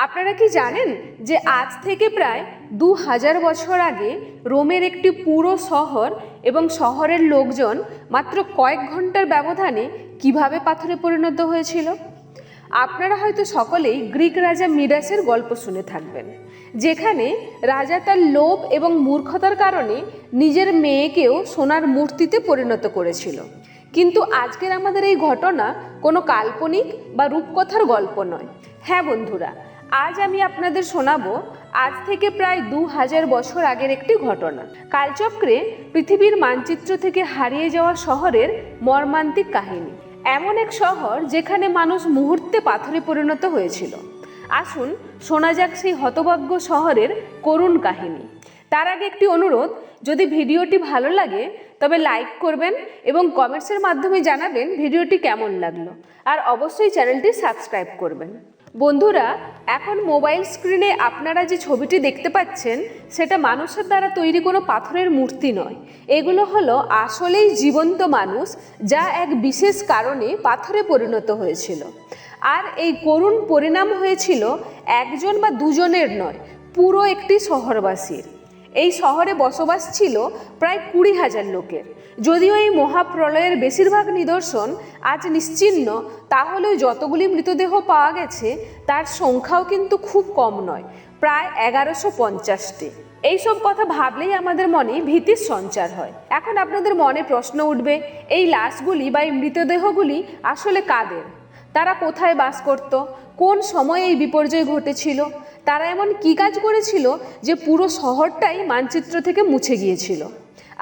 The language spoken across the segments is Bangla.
আপনারা কি জানেন যে আজ থেকে প্রায় 2000 বছর আগে রোমের একটি পুরো শহর এবং শহরের লোকজন মাত্র কয়েক ঘন্টার ব্যবধানে কিভাবে পাথরে পরিণত হয়েছিল? আপনারা হয়তো সকলেই গ্রিক রাজা মিডাসের গল্প শুনে থাকবেন, যেখানে রাজা তার লোভ এবং মূর্খতার কারণে নিজের মেয়েকেও সোনার মূর্তিতে পরিণত করেছিল। কিন্তু আজকের আমাদের এই ঘটনা কোনো কাল্পনিক বা রূপকথার গল্প নয়। হ্যাঁ বন্ধুরা, আজ আমি আপনাদের শোনাবো আজ থেকে প্রায় 2000 বছর আগের একটি ঘটনা। কালচক্রে পৃথিবীর মানচিত্র থেকে হারিয়ে যাওয়া শহরের মর্মান্তিক কাহিনী। এমন এক শহর যেখানে মানুষ মুহূর্তে পাথরে পরিণত হয়েছিল। আসুন শোনা যাক সেই হতভাগ্য শহরের করুণ কাহিনী। তার আগে একটি অনুরোধ, যদি ভিডিওটি ভালো লাগে তবে লাইক করবেন এবং কমেন্টসের মাধ্যমে জানাবেন ভিডিওটি কেমন লাগলো, আর অবশ্যই চ্যানেলটি সাবস্ক্রাইব করবেন। বন্ধুরা, এখন মোবাইল স্ক্রিনে আপনারা যে ছবিটি দেখতে পাচ্ছেন সেটা মানুষের দ্বারা তৈরি কোনো পাথরের মূর্তি নয়। এগুলো হলো আসলেই জীবন্ত মানুষ, যা এক বিশেষ কারণে পাথরে পরিণত হয়েছিল। আর এই করুণ পরিণাম হয়েছিল একজন বা দুজনের নয়, পুরো একটি শহরবাসীর। এই শহরে বসবাস ছিল প্রায় 20,000 লোকের। যদিও এই মহাপ্রলয়ের বেশিরভাগ নিদর্শন আজ নিশ্চিহ্ন, তাহলেও যতগুলি মৃতদেহ পাওয়া গেছে তার সংখ্যাও কিন্তু খুব কম নয়, প্রায় 1150টি। এইসব কথা ভাবলেই আমাদের মনে ভীতির সঞ্চার হয়। এখন আপনাদের মনে প্রশ্ন উঠবে, এই লাশগুলি বা এই মৃতদেহগুলি আসলে কাদের? তারা কোথায় বাস করত? কোন সময়ে এই বিপর্যয় ঘটেছিল? তারা এমন কী কাজ করেছিল যে পুরো শহরটাই মানচিত্র থেকে মুছে গিয়েছিল?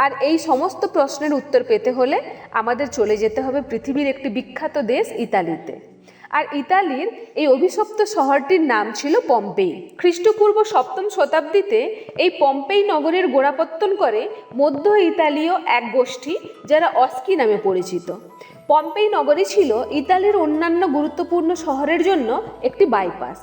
আর এই সমস্ত প্রশ্নের উত্তর পেতে হলে আমাদের চলে যেতে হবে পৃথিবীর একটি বিখ্যাত দেশ ইতালিতে। আর ইতালির এই অভিশপ্ত শহরটির নাম ছিল পম্পেই। খ্রিস্টপূর্ব 7ম শতাব্দীতে এই পম্পেই নগরের গোড়াপত্তন করে মধ্য ইতালীয় এক গোষ্ঠী, যারা অস্কি নামে পরিচিত। পম্পেই নগরী ছিল ইতালির অন্যান্য গুরুত্বপূর্ণ শহরের জন্য একটি বাইপাস।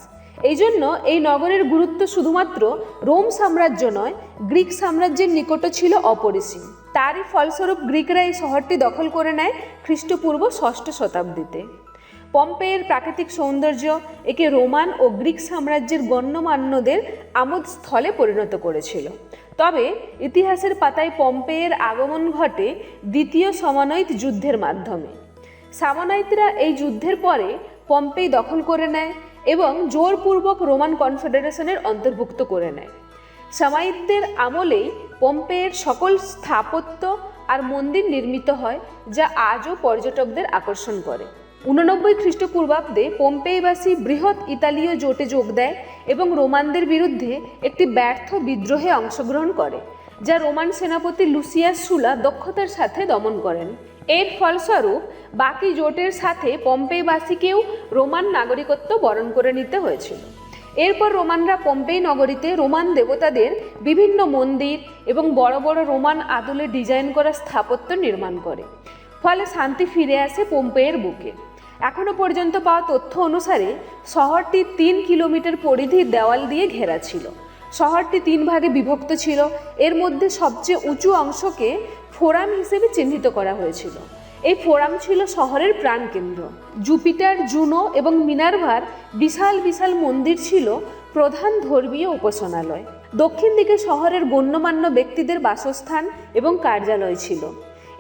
এই জন্য এই নগরের গুরুত্ব শুধুমাত্র রোম সাম্রাজ্য নয়, গ্রিক সাম্রাজ্যের নিকটও ছিল অপরিসীম। তারই ফলস্বরূপ গ্রিকরা এই শহরটি দখল করে নেয় খ্রিস্টপূর্ব 6ষ্ঠ শতাব্দীতে। পম্পেয়ের প্রাকৃতিক সৌন্দর্য একে রোমান ও গ্রিক সাম্রাজ্যের গণ্যমান্যদের আমোদস্থলে পরিণত করেছিল। তবে ইতিহাসের পাতায় পম্পেয়ের আগমন ঘটে দ্বিতীয় সামনাইট যুদ্ধের মাধ্যমে। সামনাইটরা এই যুদ্ধের পরে পম্পেই দখল করে নেয় এবং জোরপূর্বক রোমান কনফেডারেশনের অন্তর্ভুক্ত করে নেয়। সামাইটদের আমলেই পম্পেয়ের সকল স্থাপত্য আর মন্দির নির্মিত হয়, যা আজও পর্যটকদের আকর্ষণ করে। 89 খ্রিস্টপূর্বাব্দে পম্পেইবাসী বৃহৎ ইতালীয় জোটে যোগ দেয় এবং রোমানদের বিরুদ্ধে একটি ব্যর্থ বিদ্রোহে অংশগ্রহণ করে, যা রোমান সেনাপতি লুসিয়াস সুলা দক্ষতার সাথে দমন করেন। এর ফলস্বরূপ বাকি জোটের সাথে পম্পেইবাসীকেও রোমান নাগরিকত্ব বরণ করে নিতে হয়েছিল। এরপর রোমানরা পম্পেই নগরীতে রোমান দেবতাদের বিভিন্ন মন্দির এবং বড় বড় রোমান আদলে ডিজাইন করা স্থাপত্য নির্মাণ করে। ফলে শান্তি ফিরে আসে পম্পেয়ের বুকে। এখনও পর্যন্ত পাওয়া তথ্য অনুসারে শহরটি 3 কিলোমিটার পরিধির দেওয়াল দিয়ে ঘেরা ছিল। শহরটি 3 ভাগে বিভক্ত ছিল। এর মধ্যে সবচেয়ে উঁচু অংশকে ফোরাম হিসেবে চিহ্নিত করা হয়েছিল। এই ফোরাম ছিল শহরের প্রাণকেন্দ্র। জুপিটার, জুনো এবং মিনার্ভার বিশাল বিশাল মন্দির ছিল প্রধান ধর্মীয় উপাসনালয়। দক্ষিণ দিকে শহরের গণ্যমান্য ব্যক্তিদের বাসস্থান এবং কার্যালয় ছিল।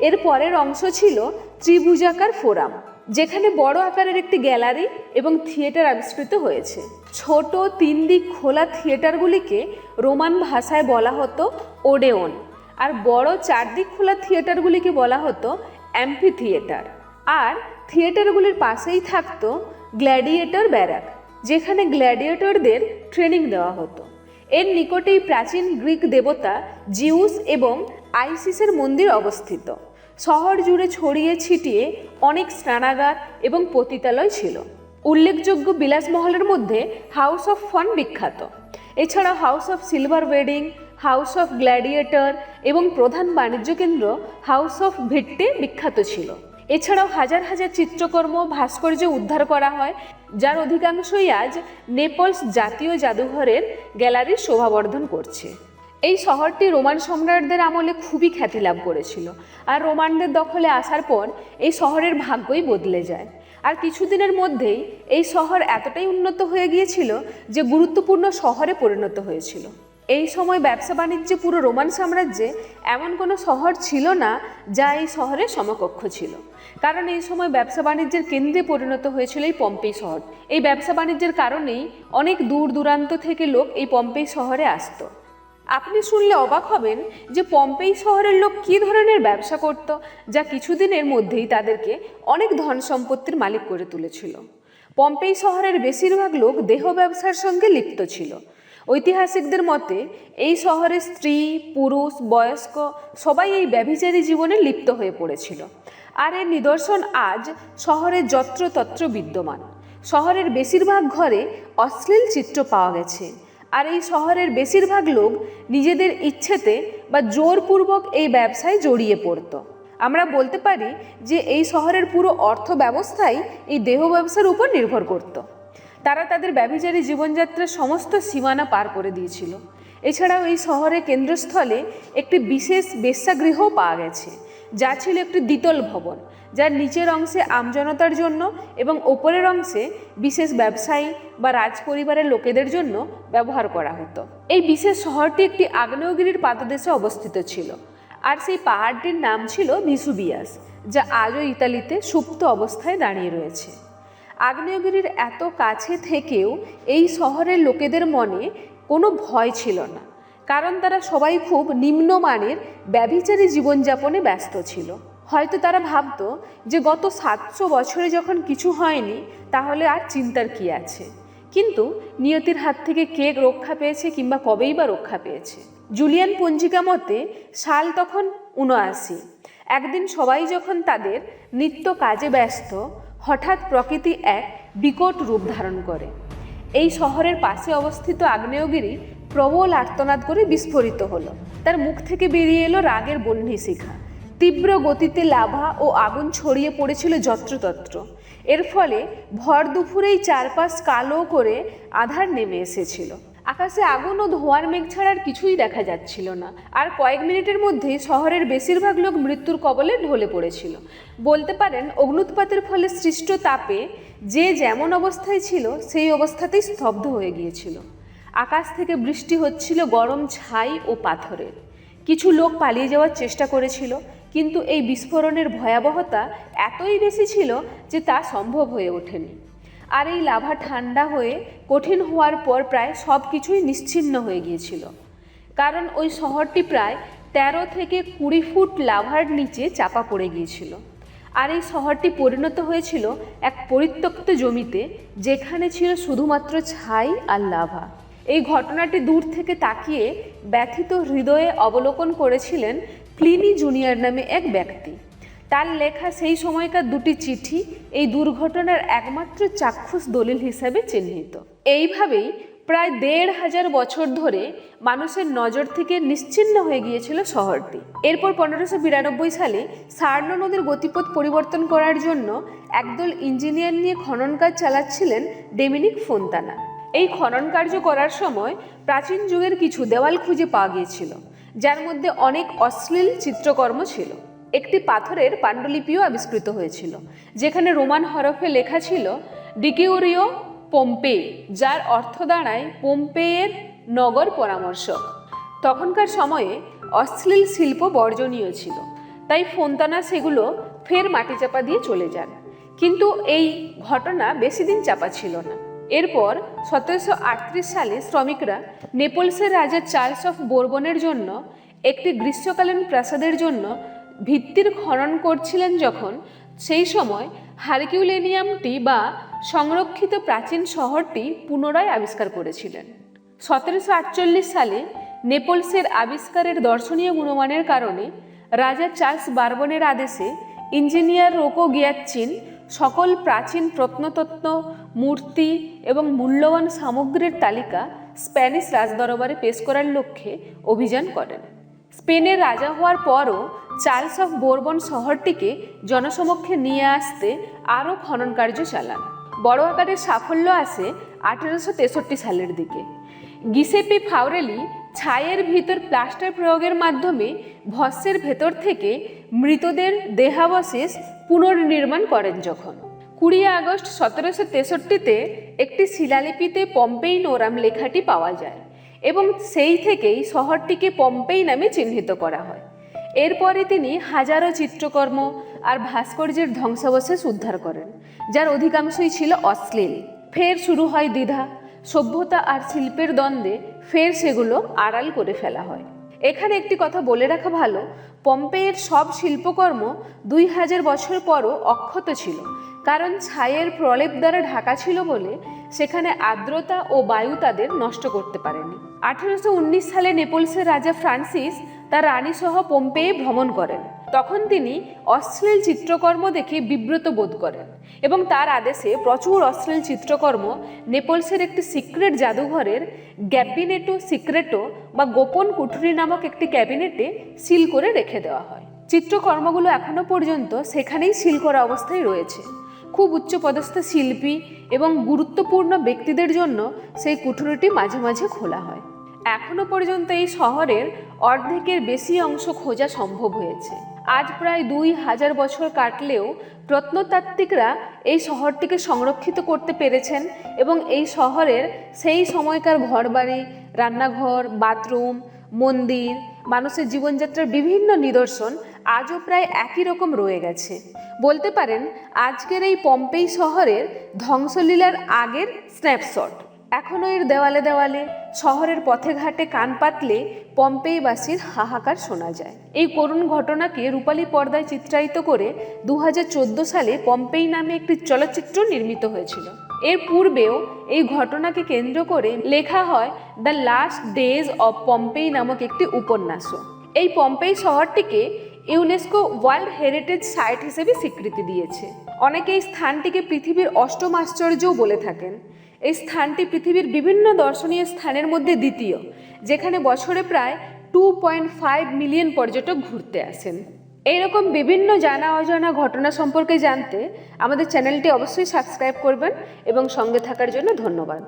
এর পরের অংশ ছিল ত্রিভুজাকার ফোরাম, যেখানে বড় আকারের একটি গ্যালারি এবং থিয়েটার আবিষ্কৃত হয়েছে। ছোট 3 দিক খোলা থিয়েটারগুলিকে রোমান ভাষায় বলা হতো ওডেওন, আর বড় 4 দিক খোলা থিয়েটারগুলিকে বলা হতো অ্যাম্পি থিয়েটার। আর থিয়েটারগুলির পাশেই থাকতো গ্ল্যাডিয়েটর ব্যারাক, যেখানে গ্ল্যাডিয়েটরদের ট্রেনিং দেওয়া হতো। এর নিকটেই প্রাচীন গ্রিক দেবতা জিউস এবং আইসিসের মন্দির অবস্থিত। শহর জুড়ে ছড়িয়ে ছিটিয়ে অনেক স্নানাগার এবং পতিতালয় ছিল। উল্লেখযোগ্য বিলাসমহলের মধ্যে হাউস অফ ফন বিখ্যাত। এছাড়াও house of silver wedding, house of gladiator এবং প্রধান বাণিজ্য কেন্দ্র হাউস অফ ভিট্টে বিখ্যাত ছিল। এছাড়াও হাজার হাজার চিত্রকর্ম, ভাস্কর্য উদ্ধার করা হয়, যার অধিকাংশই আজ নেপলস জাতীয় জাদুঘরের গ্যালারির শোভাবর্ধন করছে। এই শহরটি রোমান সম্রাটদের আমলে খুবই খ্যাতি লাভ করেছিল, আর রোমানদের দখলে আসার পর এই শহরের ভাগ্যই বদলে যায়। আর কিছুদিনের মধ্যেই এই শহর এতটাই উন্নত হয়ে গিয়েছিল যে গুরুত্বপূর্ণ শহরে পরিণত হয়েছিল। এই সময় ব্যবসা বাণিজ্যে পুরো রোমান সাম্রাজ্যে এমন কোনো শহর ছিল না যা এই শহরের সমকক্ষ ছিল, কারণ এই সময় ব্যবসা বাণিজ্যের কেন্দ্রে পরিণত হয়েছিল এই পম্পেই শহর। এই ব্যবসা বাণিজ্যের কারণেই অনেক দূর দূরান্ত থেকে লোক এই পম্পেই শহরে আসতো। আপনি শুনলে অবাক হবেন যে পম্পেই শহরের লোক কী ধরনের ব্যবসা করত, যা কিছুদিনের মধ্যেই তাদেরকে অনেক ধন সম্পত্তির মালিক করে তুলেছিল। পম্পেই শহরের বেশিরভাগ লোক দেহ ব্যবসার সঙ্গে লিপ্ত ছিল। ঐতিহাসিকদের মতে এই শহরের স্ত্রী, পুরুষ, বয়স্ক সবাই এই ব্যভিচারী জীবনে লিপ্ত হয়ে পড়েছিল। আর এর নিদর্শন আজ শহরে যত্রতত্র বিদ্যমান। শহরের বেশিরভাগ ঘরে অশ্লীল চিত্র পাওয়া গেছে, আর এই শহরের বেশিরভাগ লোক নিজেদের ইচ্ছেতে বা জোরপূর্বক এই ব্যবসায় জড়িয়ে পড়ত। আমরা বলতে পারি যে এই শহরের পুরো অর্থ ব্যবস্থাই এই দেহ ব্যবসার উপর নির্ভর করত। তারা তাদের ব্যভিচারী জীবনযাত্রার সমস্ত সীমানা পার করে দিয়েছিল। এছাড়াও এই শহরের কেন্দ্রস্থলে একটি বিশেষ বেশ্যাগৃহও পাওয়া গেছে, যা ছিল একটি দ্বিতল ভবন, যার নিচের অংশে আমজনতার জন্য এবং ওপরের অংশে বিশেষ ব্যবসায়ী বা রাজপরিবারের লোকেদের জন্য ব্যবহার করা হতো। এই বিশেষ শহরটি একটি আগ্নেয়গিরির পাদদেশে অবস্থিত ছিল, আর সেই পাহাড়টির নাম ছিল ভিসুবিয়াস, যা আজও ইতালিতে সুপ্ত অবস্থায় দাঁড়িয়ে রয়েছে। আগ্নেয়গিরির এত কাছে থেকেও এই শহরের লোকেদের মনে কোনো ভয় ছিল না, কারণ তারা সবাই খুব নিম্নমানের ব্যভিচারী জীবনযাপনে ব্যস্ত ছিল। হয়তো তারা ভাবতো যে গত 700 বছরে যখন কিছু হয়নি, তাহলে আর চিন্তার কি আছে। কিন্তু নিয়তির হাত থেকে কে রক্ষা পেয়েছে কিংবা কবেই বা রক্ষা পেয়েছে। জুলিয়ান পঞ্জিকা মতে সাল তখন 79। একদিন সবাই যখন তাদের নিত্য কাজে ব্যস্ত, হঠাৎ প্রকৃতি এক বিকট রূপ ধারণ করে। এই শহরের পাশে অবস্থিত আগ্নেয়গিরি প্রবল আর্তনাদ করে বিস্ফোরিত হলো। তার মুখ থেকে বেরিয়ে এলো রাগের বহ্নিশিখা। তীব্র গতিতে লাভা ও আগুন ছড়িয়ে পড়েছিল যত্রতত্র। এর ফলে ভর দুপুরেই চারপাশ কালো করে আঁধার নেমে এসেছিল। আকাশে আগুন ও ধোঁয়ার মেঘ ছাড়া আর কিছুই দেখা যাচ্ছিল না। আর কয়েক মিনিটের মধ্যেই শহরের বেশিরভাগ লোক মৃত্যুর কবলে ঢলে পড়েছিল। বলতে পারেন অগ্নুৎপাতের ফলে সৃষ্ট তাপে যে যেমন অবস্থায় ছিল সেই অবস্থাতেই স্তব্ধ হয়ে গিয়েছিল। আকাশ থেকে বৃষ্টি হচ্ছিল গরম ছাই ও পাথরের। কিছু লোক পালিয়ে যাওয়ার চেষ্টা করেছিল, কিন্তু এই বিস্ফোরণের ভয়াবহতা এতই বেশি ছিল যে তা সম্ভব হয়ে ওঠেনি। আর এই লাভা ঠান্ডা হয়ে কঠিন হওয়ার পর প্রায় সব কিছুই নিশ্চিহ্ন হয়ে গিয়েছিল, কারণ ওই শহরটি প্রায় 13 থেকে 20 ফুট লাভার নিচে চাপা পড়ে গিয়েছিল। আর এই শহরটি পরিণত হয়েছিল এক পরিত্যক্ত জমিতে, যেখানে ছিল শুধুমাত্র ছাই আর লাভা। এই ঘটনাটি দূর থেকে তাকিয়ে ব্যথিত হৃদয়ে অবলোকন করেছিলেন প্লিনি জুনিয়র নামে এক ব্যক্তি। তার লেখা সেই সময়কার দুটি চিঠি এই দুর্ঘটনার একমাত্র চাক্ষুষ দলিল হিসাবে চিহ্নিত। এইভাবেই প্রায় 1500 বছর ধরে মানুষের নজর থেকে নিশ্চিহ্ন হয়ে গিয়েছিল শহরটি। এরপর 1592 সালে সার্নো নদীর গতিপথ পরিবর্তন করার জন্য একদল ইঞ্জিনিয়ার নিয়ে খনন কাজ চালাচ্ছিলেন ডোমিনিক ফোন্তানা। এই খনন কার্য করার সময় প্রাচীন যুগের কিছু দেওয়াল খুঁজে পাওয়া গিয়েছিল, যার মধ্যে অনেক অশ্লীল চিত্রকর্ম ছিল। একটি পাথরের পাণ্ডুলিপিও আবিষ্কৃত হয়েছিল, যেখানে রোমান হরফে লেখা ছিল ডিকিউরিও পম্পেই, যার অর্থ দাঁড়ায় পম্পেয়ের নগর পরামর্শক। তখনকার সময়ে অশ্লীল শিল্প বর্জনীয় ছিল, তাই ফোন্তানা সেগুলো ফের মাটি চাপা দিয়ে চলে যান। কিন্তু এই ঘটনা বেশি দিন চাপা ছিল না। এরপর 1738 সালে শ্রমিকরা নেপলসের রাজা চার্লস অফ বোরবনের জন্য একটি গ্রীষ্মকালীন প্রাসাদের জন্য ভিত্তির খনন করছিলেন, যখন সেই সময় হারকিউলিনিয়ামটি বা সংরক্ষিত প্রাচীন শহরটি পুনরায় আবিষ্কার করেছিলেন। 1748 সালে নেপলসের আবিষ্কারের দর্শনীয় গুণমানের কারণে রাজা চার্লস বারবনের আদেশে ইঞ্জিনিয়ার রোকো গিয়াচ্চিন সকল প্রাচীন প্রত্নতত্ত্ব, মূর্তি এবং মূল্যবান সামগ্রীর তালিকা স্প্যানিশ রাজদরবারে পেশ করার লক্ষ্যে অভিযান করেন। স্পেনের রাজা হওয়ার পরও চার্লস অফ বোরবন শহরটিকে জনসমক্ষে নিয়ে আসতে আরও খনন কার্য চালান। বড় আকারের সাফল্য আসে 1863 সালের দিকে। গিসেপে ফাউরেলি ছাইয়ের ভিতর প্লাস্টার প্রয়োগের মাধ্যমে ভস্মের ভেতর থেকে মৃতদের দেহাবশেষ পুনর্নির্মাণ করেন। যখন 20 আগস্ট 1763-তে একটি শিলালিপিতে পম্পেই নোরাম লেখাটি পাওয়া যায় এবং সেই থেকেই শহরটিকে পম্পেই নামে চিহ্নিত করা হয়। এরপরে তিনি হাজারো চিত্রকর্ম আর ভাস্কর্যের ধ্বংসাবশেষ উদ্ধার করেন, যার অধিকাংশই ছিল অশ্লীল। ফের শুরু হয় দ্বিধা, সভ্যতা আর শিল্পের দ্বন্দ্বে ফের সেগুলো আড়াল করে ফেলা হয়। এখানে একটি কথা বলে রাখা ভালো, পম্পেইয়ের সব শিল্পকর্ম 2000 বছর পরও অক্ষত ছিল, কারণ ছাইয়ের প্রলেপ দ্বারা ঢাকা ছিল বলে সেখানে আর্দ্রতা ও বায়ু তাদের নষ্ট করতে পারেনি। 1819 সালে নেপলসের রাজা ফ্রান্সিস তার রানী সহ পম্পেয়ে ভ্রমণ করেন। তখন তিনি অশ্লীল চিত্রকর্ম দেখে বিব্রত বোধ করেন এবং তার আদেশে প্রচুর অশ্লীল চিত্রকর্ম নেপলসের একটি সিক্রেট জাদুঘরের গ্যাবিনেটো সিক্রেটো বা গোপন কুঠুরি নামক একটি ক্যাবিনেটে সিল করে রেখে দেওয়া হয়। চিত্রকর্মগুলো এখনো পর্যন্ত সেখানেই সিল করা অবস্থায় রয়েছে। খুব উচ্চপদস্থ শিল্পী এবং গুরুত্বপূর্ণ ব্যক্তিদের জন্য সেই কুঠুরিটি মাঝে মাঝে খোলা হয়। এখনো পর্যন্ত এই শহরের অর্ধেকের বেশি অংশ খোঁজা সম্ভব হয়েছে। আজ প্রায় 2000 বছর কাটলেও প্রত্নতাত্ত্বিকরা এই শহরটিকে সংরক্ষিত করতে পেরেছেন এবং এই শহরের সেই সময়কার ঘরবাড়ি, রান্নাঘর, বাথরুম, মন্দির, মানুষের জীবনযাত্রার বিভিন্ন নিদর্শন আজও প্রায় একই রকম রয়ে গেছে। বলতে পারেন আজকের এই পম্পেই শহরের ধ্বংসলীলার আগের স্ন্যাপশট। এখনও এর দেওয়ালে দেওয়ালে, শহরের পথে ঘাটে কান পাতলে পম্পেইবাসীর হাহাকার শোনা যায়। এই করুণ ঘটনাকে রূপালী পর্দায় চিত্রায়িত করে 2014 সালে পম্পেই নামে একটি চলচ্চিত্র নির্মিত হয়েছিল। এর পূর্বেও এই ঘটনাকে কেন্দ্র করে লেখা হয় the last days of Pompeii নামক একটি উপন্যাসও। এই পম্পেই শহরটিকে ইউনেস্কো ওয়ার্ল্ড হেরিটেজ সাইট হিসেবে স্বীকৃতি দিয়েছে। অনেকে এই স্থানটিকে পৃথিবীর অষ্টম আশ্চর্যও বলে থাকেন। এই স্থানটি পৃথিবীর বিভিন্ন দর্শনীয় স্থানের মধ্যে দ্বিতীয়, যেখানে বছরে প্রায় 2.5 মিলিয়ন পর্যটক ঘুরতে আসেন। এইরকম বিভিন্ন জানা অজানা ঘটনা সম্পর্কে জানতে আমাদের চ্যানেলটি অবশ্যই সাবস্ক্রাইব করবেন এবং সঙ্গে থাকার জন্য ধন্যবাদ।